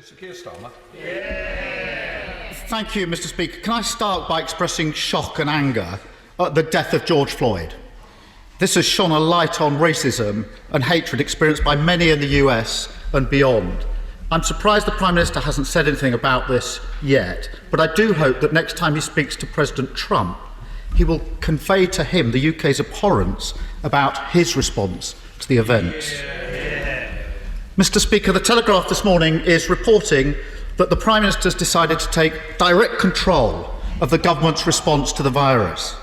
Sir Keir Starmer. Thank you, Mr. Speaker. Can I start by expressing shock and anger at the death of George Floyd? This has shone a light on racism and hatred experienced by many in the US and beyond. I'm surprised the Prime Minister hasn't said anything about this yet, but I do hope that next time he speaks to President Trump, he will convey to him the UK's abhorrence about his response to the events. Mr. Speaker, the Telegraph this morning is reporting that the Prime Minister has decided to take direct control of the government's response to the virus.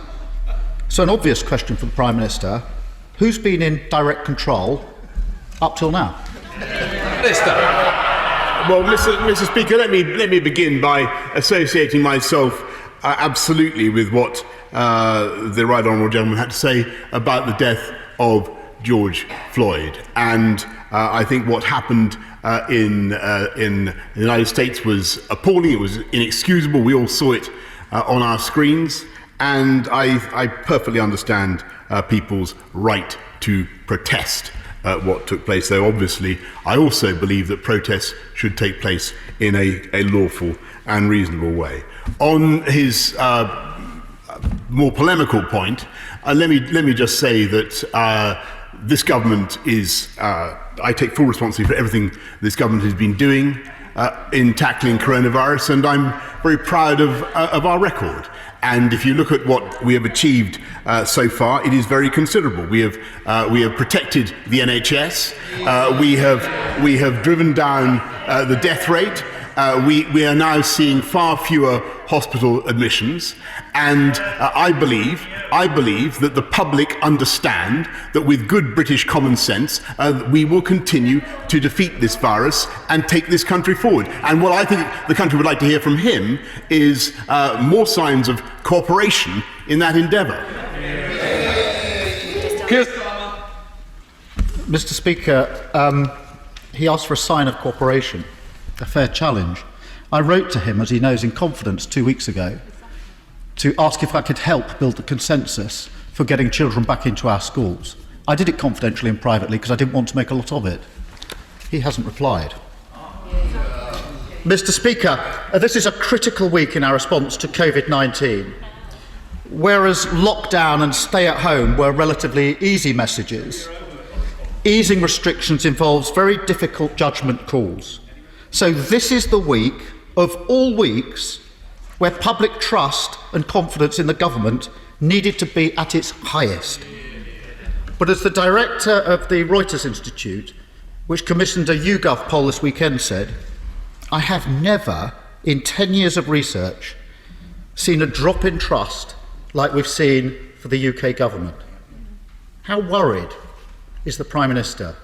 So an obvious question for the Prime Minister: who's been in direct control up till now? Minister. Well, Mr. Speaker, let me begin by associating myself absolutely with what the Right Honourable Gentleman had to say about the death of George Floyd. And I think what happened in the United States was appalling. It was inexcusable. We all saw it on our screens. And I perfectly understand people's right to protest what took place, though obviously I also believe that protests should take place in a lawful and reasonable way. On his more polemical point, let me just say that this government is, I take full responsibility for everything this government has been doing in tackling coronavirus, and I'm very proud of our record. And if you look at what we have achieved so far, it is very considerable. We have protected the NHS. We have driven down the death rate. We are now seeing far fewer hospital admissions, and I believe that the public understand that with good British common sense, we will continue to defeat this virus and take this country forward. And what I think the country would like to hear from him is more signs of cooperation in that endeavour. Mr. Speaker, he asked for a sign of cooperation, a fair challenge. I wrote to him, as he knows, in confidence 2 weeks ago to ask if I could help build a consensus for getting children back into our schools. I did it confidentially and privately because I didn't want to make a lot of it. He hasn't replied. Mr. Speaker, this is a critical week in our response to COVID-19. Whereas lockdown and stay at home were relatively easy messages, easing restrictions involves very difficult judgment calls. So this is the week of all weeks where public trust and confidence in the government needed to be at its highest. But as the director of the Reuters Institute, which commissioned a YouGov poll this weekend, said, I have never, in 10 years of research, seen a drop in trust like we've seen for the UK government. How worried is the Prime Minister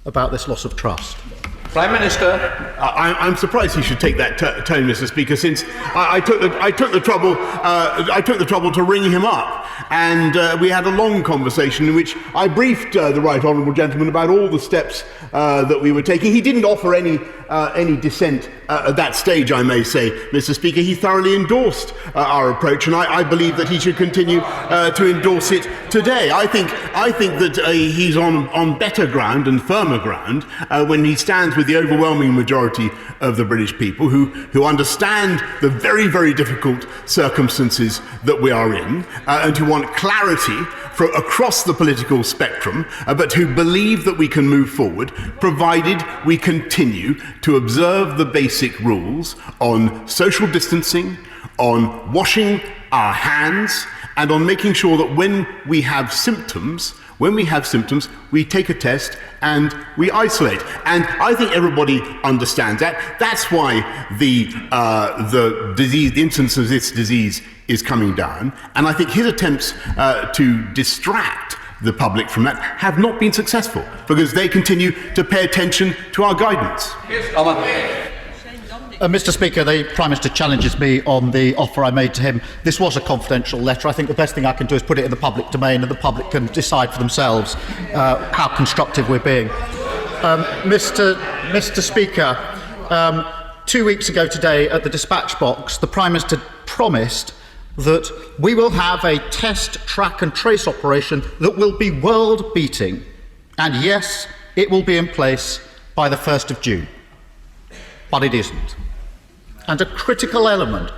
about this loss of trust? Prime Minister. I'm surprised he should take that tone, Mr. Speaker, since I took the trouble to ring him up, and we had a long conversation in which I briefed the Right Honourable Gentleman about all the steps that we were taking. He didn't offer any dissent at that stage, I may say, Mr. Speaker. He thoroughly endorsed our approach, and I believe that he should continue to endorse it today. I think that he's on better ground and firmer ground when he stands with the overwhelming majority of the British people who understand the very, very difficult circumstances that we are in, and who want clarity across the political spectrum, but who believe that we can move forward, provided we continue to observe the basic rules on social distancing, on washing our hands, and on making sure that when we have symptoms, we take a test and we isolate. And I think everybody understands that. That's why the incidence of this disease is coming down. And I think his attempts to distract the public from that have not been successful, because they continue to pay attention to our guidance. Mr. Speaker, the Prime Minister challenges me on the offer I made to him. This was a confidential letter. I think the best thing I can do is put it in the public domain, and the public can decide for themselves how constructive we're being. Mr. Speaker, 2 weeks ago today at the dispatch box, the Prime Minister promised that we will have a test, track and trace operation that will be world-beating. And yes, it will be in place by the 1st of June. but it isn't. And a critical element,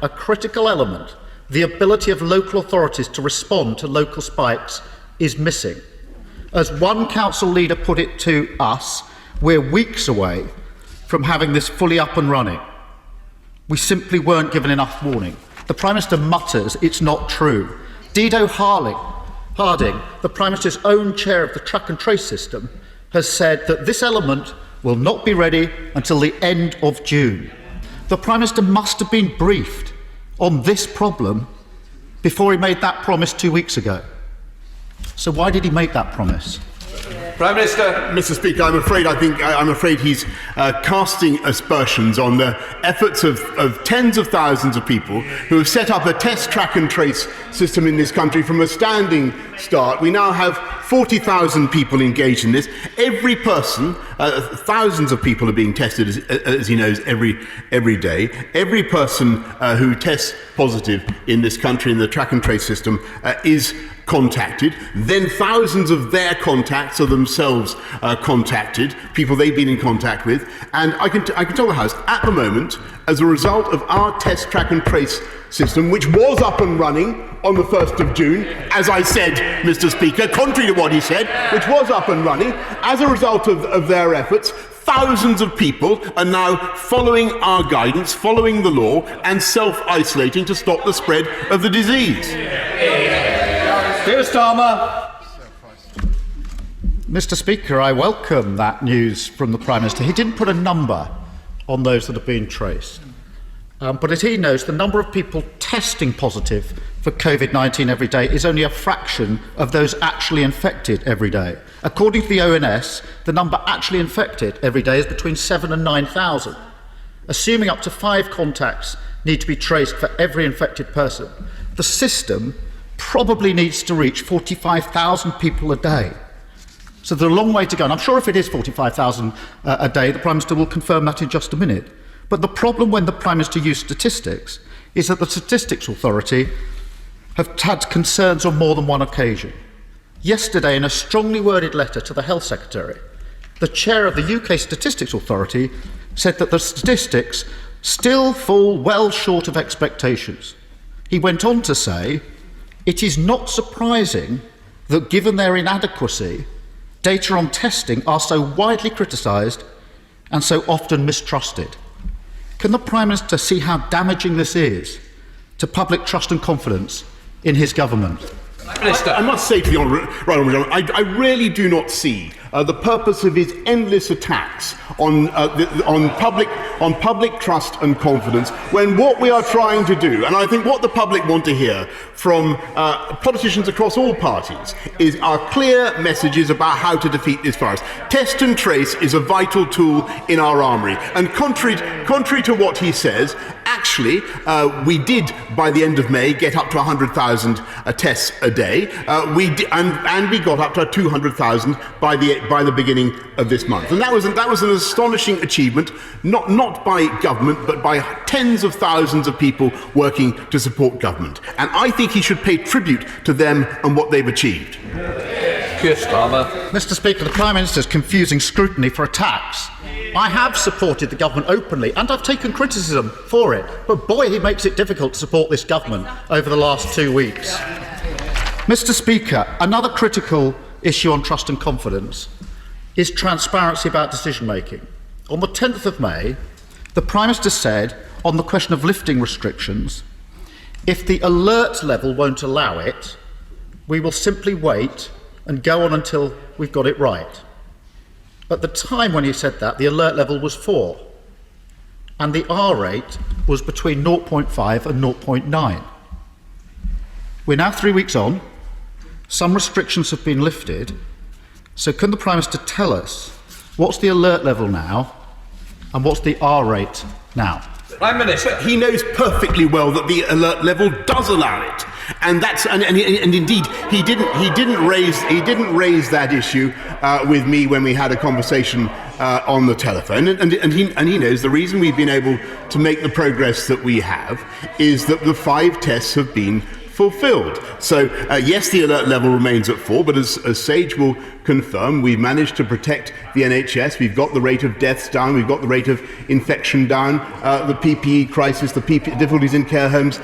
the ability of local authorities to respond to local spikes is missing. As one council leader put it to us, we're weeks away from having this fully up and running. We simply weren't given enough warning. The Prime Minister mutters it's not true. Dido Harding, the Prime Minister's own chair of the track and trace system, has said that this element will not be ready until the end of June. The Prime Minister must have been briefed on this problem before he made that promise 2 weeks ago. So why did he make that promise? Prime Minister. Mr. Speaker, I'm afraid he's casting aspersions on the efforts of tens of thousands of people who have set up a test, track and trace system in this country from a standing start. We now have 40,000 people engaged in this. Every person, thousands of people are being tested, as he knows, every day. Every person who tests positive in this country in the track and trace system is contacted. Then thousands of their contacts are themselves contacted, people they've been in contact with. And I can tell the House, at the moment, as a result of our test, track and trace system, which was up and running on the 1st of June, as I said, Mr. Speaker, contrary to what he said, which was up and running, as a result of their efforts, thousands of people are now following our guidance, following the law, and self-isolating to stop the spread of the disease. Keir Starmer. Mr. Speaker, I welcome that news from the Prime Minister. He didn't put a number on those that have been traced. But as he knows, the number of people testing positive for COVID-19 every day is only a fraction of those actually infected every day. According to the ONS, the number actually infected every day is between 7,000 and 9,000. Assuming up to 5 contacts need to be traced for every infected person, the system probably needs to reach 45,000 people a day. So there's a long way to go. And I'm sure if it is 45,000 a day, the Prime Minister will confirm that in just a minute. But the problem when the Prime Minister used statistics is that the Statistics Authority have had concerns on more than one occasion. Yesterday, in a strongly worded letter to the Health Secretary, the chair of the UK Statistics Authority said that the statistics still fall well short of expectations. He went on to say, "It is not surprising that given their inadequacy, data on testing are so widely criticised and so often mistrusted." Can the Prime Minister see how damaging this is to public trust and confidence in his government? I must say to the Right Honourable Gentleman, I really do not see the purpose of his endless attacks on public trust and confidence, when what we are trying to do, and I think what the public want to hear from politicians across all parties, is our clear messages about how to defeat this virus. Test and trace is a vital tool in our armoury, and contrary to what he says, actually, we did by the end of May get up to 100,000 tests a day. And we got up to 200,000 by the beginning of this month, and that was an astonishing achievement, not by government but by tens of thousands of people working to support government. And I think he should pay tribute to them and what they've achieved. Keir Starmer. Mr. Speaker, the Prime Minister is confusing scrutiny for attacks. I have supported the government openly, and I've taken criticism for it, but boy, he makes it difficult to support this government over the last 2 weeks. Mr. Speaker, another critical issue on trust and confidence is transparency about decision-making. On the 10th of May, the Prime Minister said, on the question of lifting restrictions, if the alert level won't allow it, we will simply wait and go on until we've got it right. At the time when he said that, the alert level was 4, and the R rate was between 0.5 and 0.9. We're now 3 weeks on. Some restrictions have been lifted. So can the Prime Minister tell us what's the alert level now and what's the R rate now? Prime Minister. But he knows perfectly well that the alert level does allow it, and indeed he didn't raise that issue with me when we had a conversation on the telephone, and he knows the reason we've been able to make the progress that we have is that the 5 tests have been fulfilled. So yes, the alert level remains at 4, but as Sage will confirm we've managed to protect the NHS. We've got the rate of deaths down. We've got the rate of infection down. The PPE crisis, the difficulties in care homes,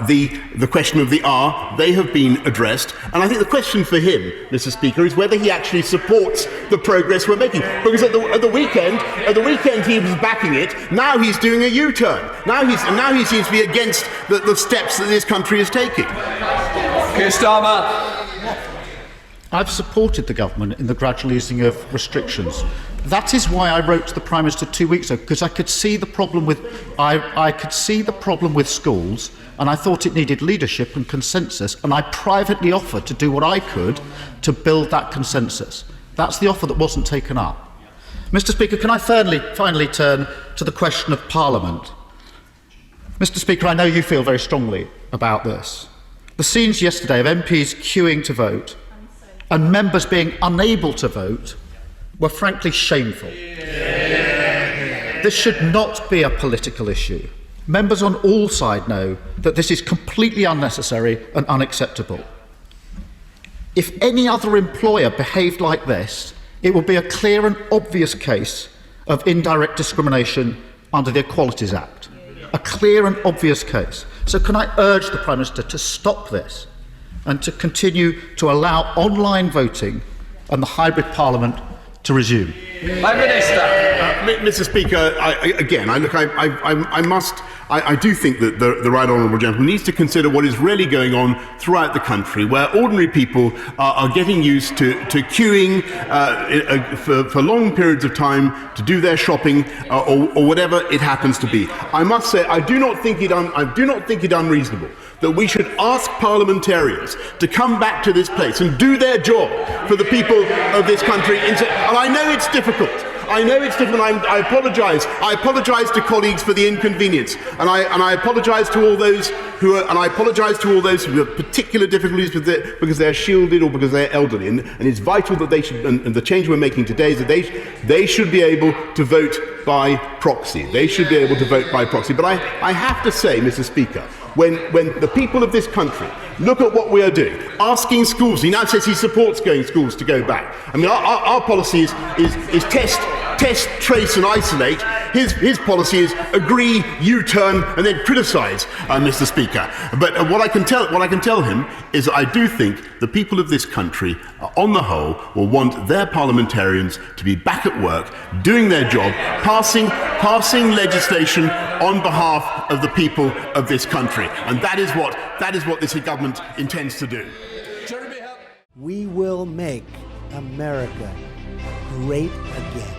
the question of the R, they have been addressed. And I think the question for him, Mr. Speaker, is whether he actually supports the progress we're making. Because at the weekend he was backing it. Now he's doing a U-turn. Now he seems to be against the steps that this country is taking. Keir Starmer. I've supported the government in the gradual easing of restrictions. That is why I wrote to the Prime Minister 2 weeks ago, because I could see the problem with schools, and I thought it needed leadership and consensus, and I privately offered to do what I could to build that consensus. That's the offer that wasn't taken up. Mr. Speaker, can I finally turn to the question of Parliament? Mr. Speaker, I know you feel very strongly about this. The scenes yesterday of MPs queuing to vote and members being unable to vote were frankly shameful. This should not be a political issue. Members on all sides know that this is completely unnecessary and unacceptable. If any other employer behaved like this, it would be a clear and obvious case of indirect discrimination under the Equalities Act. A clear and obvious case. So can I urge the Prime Minister to stop this and to continue to allow online voting and the hybrid Parliament to resume? Prime Minister. Mr. Speaker, I do think that the Right Honourable Gentleman needs to consider what is really going on throughout the country, where ordinary people are getting used to queuing for long periods of time to do their shopping or whatever it happens to be. I must say, I do not think it unreasonable that we should ask parliamentarians to come back to this place and do their job for the people of this country. And I know it's difficult. I apologise. I apologise to colleagues for the inconvenience, and I apologise to all those who have particular difficulties because they're shielded or because they're elderly. And it's vital that they should. And the change we're making today is that they should be able to vote by proxy. They should be able to vote by proxy. But I have to say, Mr. Speaker, when the people of this country look at what we are doing, asking schools, he now says he supports schools to go back. I mean, our policy is test, trace and isolate. His policy is agree, U-turn and then criticise, Mr. Speaker. But what I can tell him is that I do think the people of this country, on the whole, will want their parliamentarians to be back at work, doing their job, passing legislation on behalf of the people of this country. And that is what this government intends to do. We will make America great again.